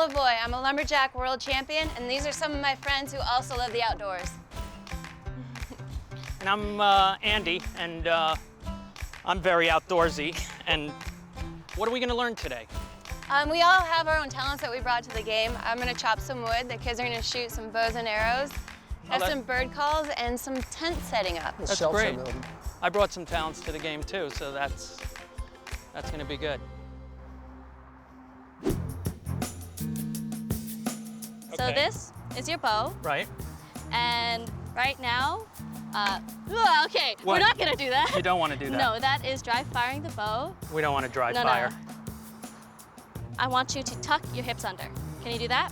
Lavoy. I'm a lumberjack world champion, and these are some of my friends who also love the outdoors. And I'm Andy, and I'm very outdoorsy. And what are we gonna learn today? We all have our own talents that we brought to the game. I'm gonna chop some wood. The kids are gonna shoot some bows and arrows. Have some bird calls and some tent setting up. That's great. I brought some talents to the game too, so that's gonna be good. So this is your bow. Right. And right now, okay, What? we're not gonna do that. You don't want to do that. No, that is dry firing the bow. We don't want to dry No, fire. no. I want you to tuck your hips under. Can you do that?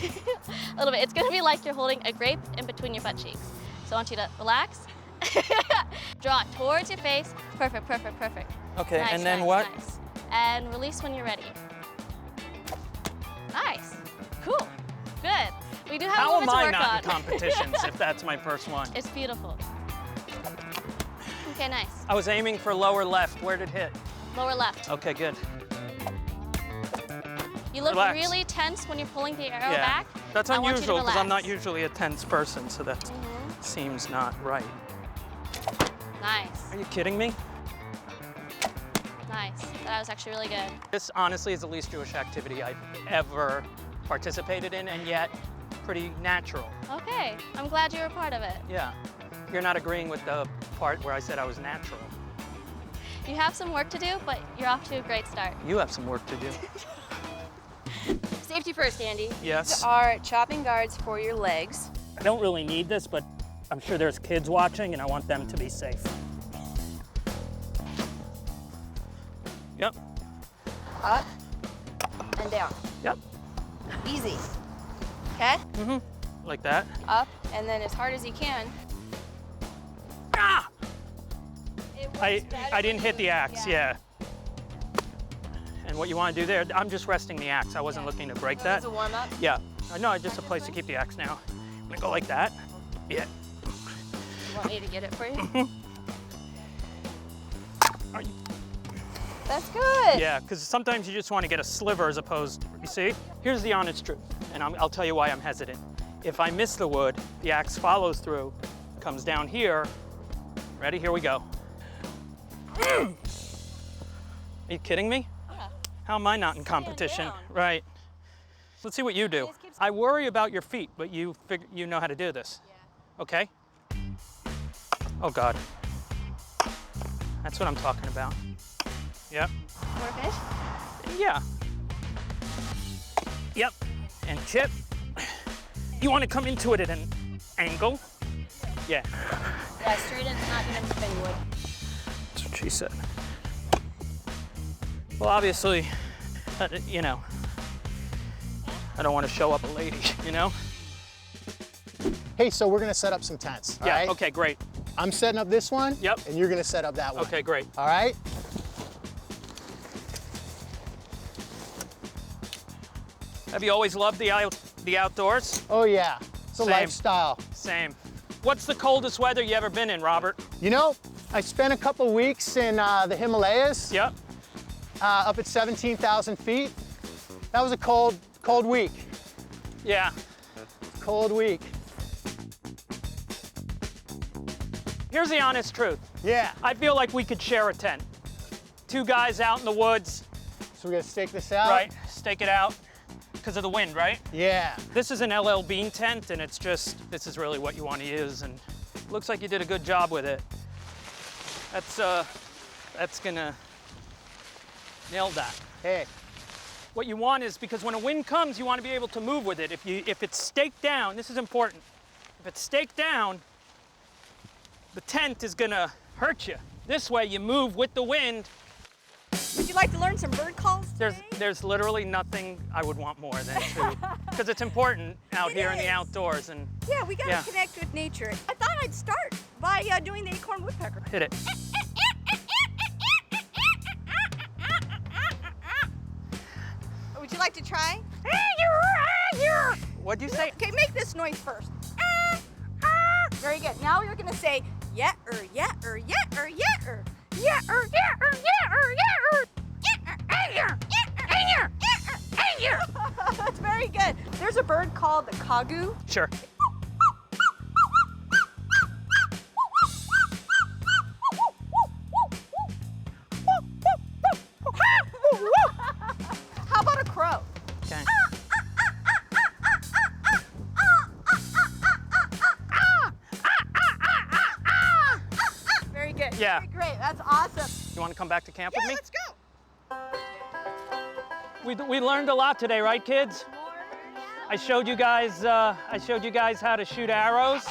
A little bit. It's gonna be like you're holding a grape in between your butt cheeks. So I want you to relax. Draw it towards your face. Perfect, perfect, perfect. Okay, Nice, and then nice, what? Nice. And release when you're ready. Nice. Cool. Good. We do have a How little am bit to I work not on. in competitions if that's my first one? It's beautiful. Okay, nice. I was aiming for lower left. Where did it hit? Lower left. Okay, good. You look Relax. really tense when you're pulling the arrow Yeah. back. That's I want you to unusual because I'm not relax. usually a tense person, so that seems not right. Nice, Are you kidding me? nice. That was actually really good. This honestly is the least Jewish activity I've ever participated in, and yet pretty natural. Okay, I'm glad you were a part of it. Yeah. You're not agreeing with the part where I said I was natural. You have some work to do, but you're off to a great start. You have some work to do. Safety first, Andy. Yes. These are chopping guards for your legs. I don't really need this, but I'm sure there's kids watching and I want them to be safe. Yep. Up and down. Yep. Easy. Okay? Mm-hmm. Like that. Up, and then as hard as you can. Ah! It works I better didn't when hit the you- axe, yeah. And what you want to do there, I'm just resting the axe. I wasn't looking to break So that. it's a warm up. Yeah. No, just a place to keep the axe now. I'm gonna go like that. Yeah. You want me to get it for you? Are you- That's good. Yeah, because sometimes you just want to get a sliver as opposed to, you see? Here's the honest truth, and I'll tell you why I'm hesitant. If I miss the wood, the axe follows through, comes down here. Ready? Here we go. Are you kidding me? Yeah. How am I not in competition? down. Right. Let's see what you do. I worry about your feet, but you know how to do this. Yeah. Okay? Oh God. That's what I'm talking about. Yep. Want to finish? Yeah. Yep. And chip. You want to come into it at an angle? Yeah. Yeah, straight in, it's not going to bend wood. That's what she said. Well, obviously, you know, I don't want to show up a lady, you know? Hey, so we're gonna set up some tents, all Yeah, right? okay, great. I'm setting up this one, Yep. and you're gonna set up that one. Okay, great. All right? Have you always loved the outdoors? Oh yeah, it's a Same. lifestyle. Same. What's the coldest weather you ever been in, Robert? You know, I spent a couple weeks in the Himalayas, Yep. up at 17,000 feet. That was a cold week, Yeah. cold week. Here's the honest truth. Yeah, I feel like we could share a tent. Two guys out in the woods, so we're gonna stake this out. right? Stake it out because of the wind, right? Yeah, This is an LL Bean tent, and it's just, this is really what you want to use, and looks like you did a good job with it. That's gonna nail that. hey, What you want is, because when a wind comes, you want to be able to move with it. If it's staked down, this is important. If it's staked down, the tent is gonna hurt you. This way, you move with the wind. Would you like to learn some bird calls today? There's literally nothing I would want more than to, because it's important out It here in the is. outdoors, and Yeah, we gotta Yeah. connect with nature. I thought I'd start by doing the acorn woodpecker. hit it. Would you like to try? What'd you say? Okay, make this noise first. Very good. Now you're gonna say yeah-er, yeah-er, yeah-er, yeah-er. Yeah-er, yeah-er, yeah-er, yeah-er. Yeah-er, yeah-er, yeah-er, yeah-er, yeah-er, right here. That's very good. There's a bird called the kagu. Sure. How about a crow? Okay. Very good. Yeah. Very great. That's awesome. You want to come back to camp with me? Let's go. We learned a lot today, right, kids? I showed you guys how to shoot arrows.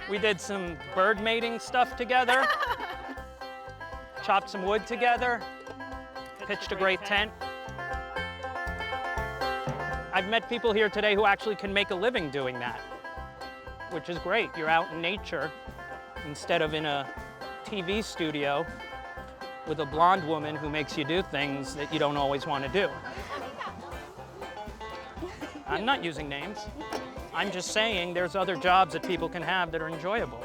We did some bird mating stuff together. Chopped some wood together. Pitched a great tent. I've met people here today who actually can make a living doing that, which is great. You're out in nature instead of in a TV studio with a blonde woman who makes you do things that you don't always want to do. I'm not using names. I'm just saying there's other jobs that people can have that are enjoyable,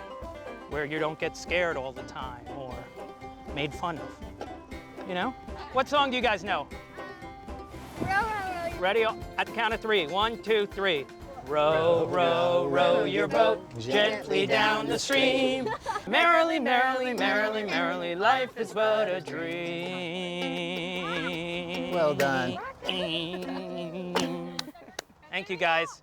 where you don't get scared all the time or made fun of. You know? What song do you guys know? Ready? At the count of 3. 1, 2, 3. Row, row, row your boat gently down the stream. Merrily, merrily, merrily, merrily, life is but a dream. Well done. Thank you, guys.